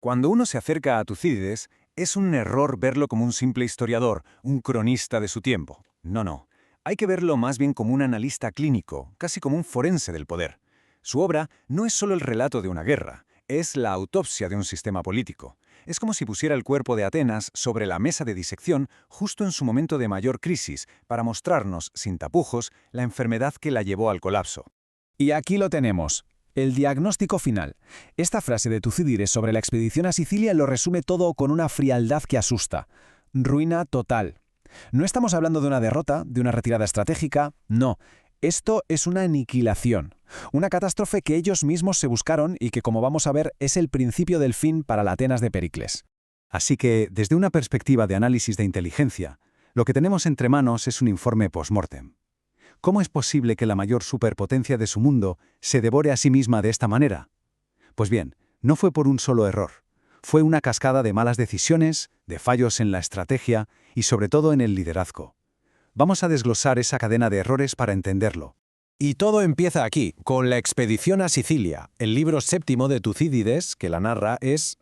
Cuando uno se acerca a Tucídides, es un error verlo como un simple historiador, un cronista de su tiempo. No. Hay que verlo más bien como un analista clínico, casi como un forense del poder. Su obra no es solo el relato de una guerra, es la autopsia de un sistema político. Es como si pusiera el cuerpo de Atenas sobre la mesa de disección justo en su momento de mayor crisis, para mostrarnos, sin tapujos, la enfermedad que la llevó al colapso. Y aquí lo tenemos. El diagnóstico final. Esta frase de Tucídides sobre la expedición a Sicilia lo resume todo con una frialdad que asusta. Ruina total. No estamos hablando de una derrota, de una retirada estratégica, no. Esto es una aniquilación. Una catástrofe que ellos mismos se buscaron y que, como vamos a ver, es el principio del fin para la Atenas de Pericles. Así que, desde una perspectiva de análisis de inteligencia, lo que tenemos entre manos es un informe post-mortem. ¿Cómo es posible que la mayor superpotencia de su mundo se devore a sí misma de esta manera? Pues bien, no fue por un solo error. Fue una cascada de malas decisiones, de fallos en la estrategia y sobre todo en el liderazgo. Vamos a desglosar esa cadena de errores para entenderlo. Y todo empieza aquí, con la expedición a Sicilia. El libro séptimo de Tucídides, que la narra, es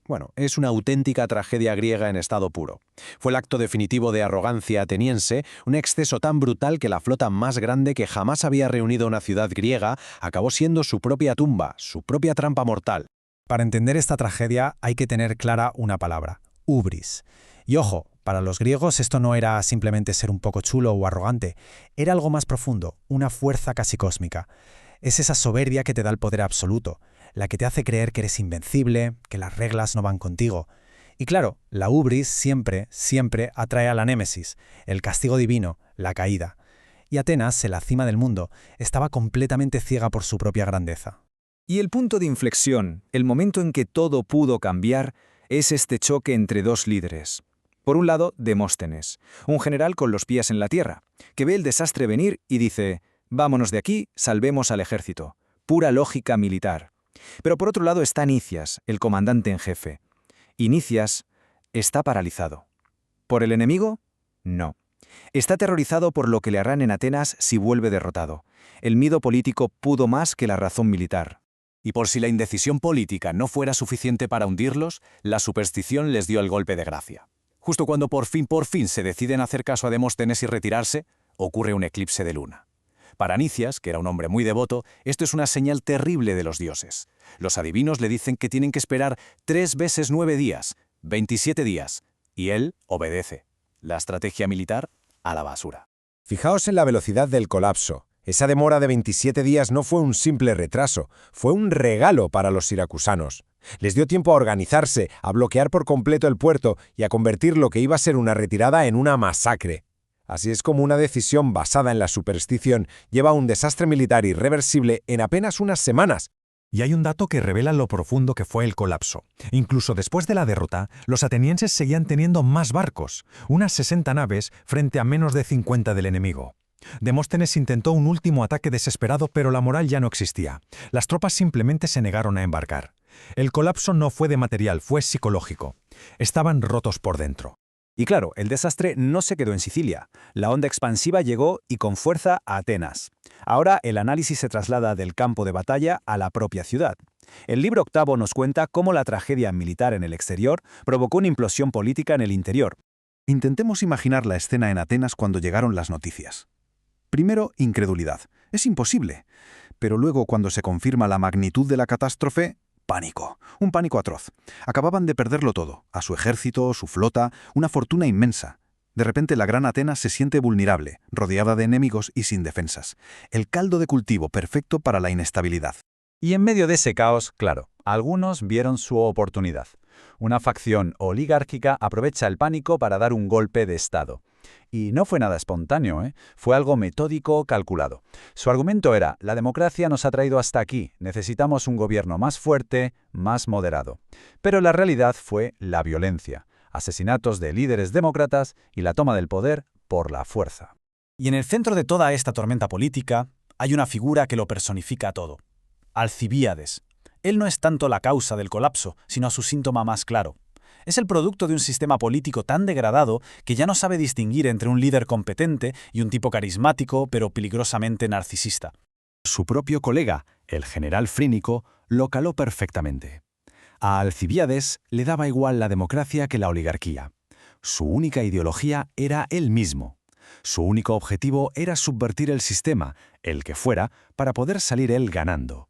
una auténtica tragedia griega en estado puro. Fue el acto definitivo de arrogancia ateniense, un exceso tan brutal que la flota más grande que jamás había reunido una ciudad griega acabó siendo su propia tumba, su propia trampa mortal. Para entender esta tragedia hay que tener clara una palabra: hubris. Y ojo, para los griegos esto no era simplemente ser un poco chulo o arrogante, era algo más profundo, una fuerza casi cósmica. Es esa soberbia que te da el poder absoluto, la que te hace creer que eres invencible, que las reglas no van contigo. Y claro, la hubris siempre atrae a la némesis, el castigo divino, la caída. Y Atenas, en la cima del mundo, estaba completamente ciega por su propia grandeza. Y el punto de inflexión, el momento en que todo pudo cambiar, es este choque entre dos líderes. Por un lado, Demóstenes, un general con los pies en la tierra, que ve el desastre venir y dice: «Vámonos de aquí, salvemos al ejército». Pura lógica militar. Pero por otro lado está Nicias, el comandante en jefe. Y Nicias está paralizado. ¿Por el enemigo? No. Está aterrorizado por lo que le harán en Atenas si vuelve derrotado. El miedo político pudo más que la razón militar. Y por si la indecisión política no fuera suficiente para hundirlos, la superstición les dio el golpe de gracia. Justo cuando por fin se deciden hacer caso a Demóstenes y retirarse, ocurre un eclipse de luna. Para Nicias, que era un hombre muy devoto, esto es una señal terrible de los dioses. Los adivinos le dicen que tienen que esperar 3 veces 9 días, 27 días, y él obedece. La estrategia militar a la basura. Fijaos en la velocidad del colapso. Esa demora de 27 días no fue un simple retraso, fue un regalo para los siracusanos. Les dio tiempo a organizarse, a bloquear por completo el puerto y a convertir lo que iba a ser una retirada en una masacre. Así es como una decisión basada en la superstición lleva a un desastre militar irreversible en apenas unas semanas. Y hay un dato que revela lo profundo que fue el colapso. Incluso después de la derrota, los atenienses seguían teniendo más barcos, unas 60 naves frente a menos de 50 del enemigo. Demóstenes intentó un último ataque desesperado, pero la moral ya no existía. Las tropas simplemente se negaron a embarcar. El colapso no fue de material, fue psicológico. Estaban rotos por dentro. Y claro, el desastre no se quedó en Sicilia. La onda expansiva llegó y con fuerza a Atenas. Ahora el análisis se traslada del campo de batalla a la propia ciudad. El libro octavo nos cuenta cómo la tragedia militar en el exterior provocó una implosión política en el interior. Intentemos imaginar la escena en Atenas cuando llegaron las noticias. Primero, incredulidad. Es imposible. Pero luego, cuando se confirma la magnitud de la catástrofe, pánico. Un pánico atroz. Acababan de perderlo todo. A su ejército, su flota, una fortuna inmensa. De repente la gran Atenas se siente vulnerable, rodeada de enemigos y sin defensas. El caldo de cultivo perfecto para la inestabilidad. Y en medio de ese caos, claro, algunos vieron su oportunidad. Una facción oligárquica aprovecha el pánico para dar un golpe de Estado. Y no fue nada espontáneo, Fue algo metódico, calculado. Su argumento era: la democracia nos ha traído hasta aquí, necesitamos un gobierno más fuerte, más moderado. Pero la realidad fue la violencia, asesinatos de líderes demócratas y la toma del poder por la fuerza. Y en el centro de toda esta tormenta política hay una figura que lo personifica todo: Alcibíades. Él no es tanto la causa del colapso, sino su síntoma más claro. Es el producto de un sistema político tan degradado que ya no sabe distinguir entre un líder competente y un tipo carismático pero peligrosamente narcisista. Su propio colega, el general Frínico, lo caló perfectamente. A Alcibíades le daba igual la democracia que la oligarquía. Su única ideología era él mismo. Su único objetivo era subvertir el sistema, el que fuera, para poder salir él ganando.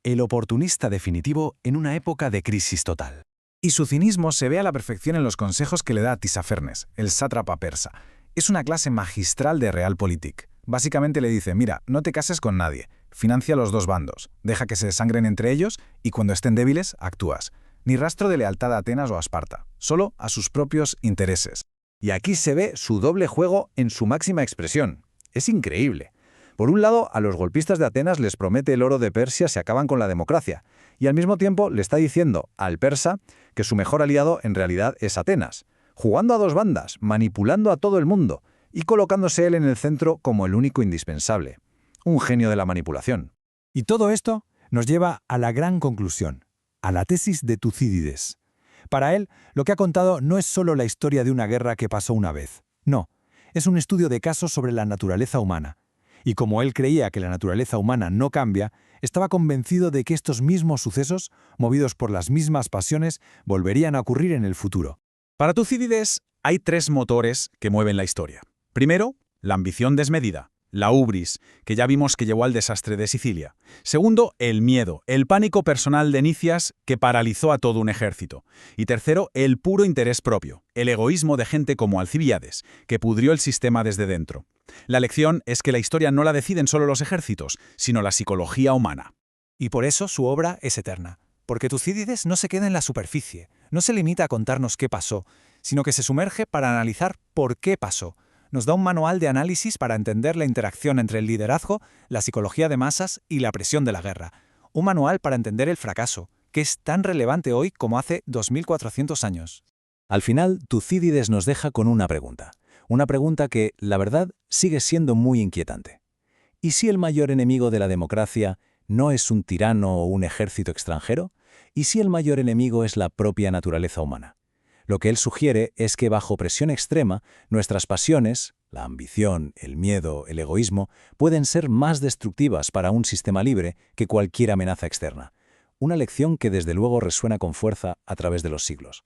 El oportunista definitivo en una época de crisis total. Y su cinismo se ve a la perfección en los consejos que le da a Tisafernes, el sátrapa persa. Es una clase magistral de Realpolitik. Básicamente le dice, mira, no te cases con nadie, financia a los dos bandos, deja que se desangren entre ellos y cuando estén débiles, actúas. Ni rastro de lealtad a Atenas o a Esparta, solo a sus propios intereses. Y aquí se ve su doble juego en su máxima expresión. Es increíble. Por un lado, a los golpistas de Atenas les promete el oro de Persia si acaban con la democracia, y al mismo tiempo le está diciendo al persa que su mejor aliado en realidad es Atenas, jugando a dos bandas, manipulando a todo el mundo, y colocándose él en el centro como el único indispensable. Un genio de la manipulación. Y todo esto nos lleva a la gran conclusión, a la tesis de Tucídides. Para él, lo que ha contado no es solo la historia de una guerra que pasó una vez. No, es un estudio de casos sobre la naturaleza humana. Y como él creía que la naturaleza humana no cambia, estaba convencido de que estos mismos sucesos, movidos por las mismas pasiones, volverían a ocurrir en el futuro. Para Tucídides, hay tres motores que mueven la historia. Primero, la ambición desmedida, la hubris, que ya vimos que llevó al desastre de Sicilia. Segundo, el miedo, el pánico personal de Nicias que paralizó a todo un ejército. Y tercero, el puro interés propio, el egoísmo de gente como Alcibíades, que pudrió el sistema desde dentro. La lección es que la historia no la deciden solo los ejércitos, sino la psicología humana. Y por eso su obra es eterna. Porque Tucídides no se queda en la superficie, no se limita a contarnos qué pasó, sino que se sumerge para analizar por qué pasó. Nos da un manual de análisis para entender la interacción entre el liderazgo, la psicología de masas y la presión de la guerra. Un manual para entender el fracaso, que es tan relevante hoy como hace 2400 años. Al final, Tucídides nos deja con una pregunta que, la verdad, sigue siendo muy inquietante. ¿Y si el mayor enemigo de la democracia no es un tirano o un ejército extranjero? ¿Y si el mayor enemigo es la propia naturaleza humana? Lo que él sugiere es que bajo presión extrema, nuestras pasiones, la ambición, el miedo, el egoísmo, pueden ser más destructivas para un sistema libre que cualquier amenaza externa. Una lección que desde luego resuena con fuerza a través de los siglos.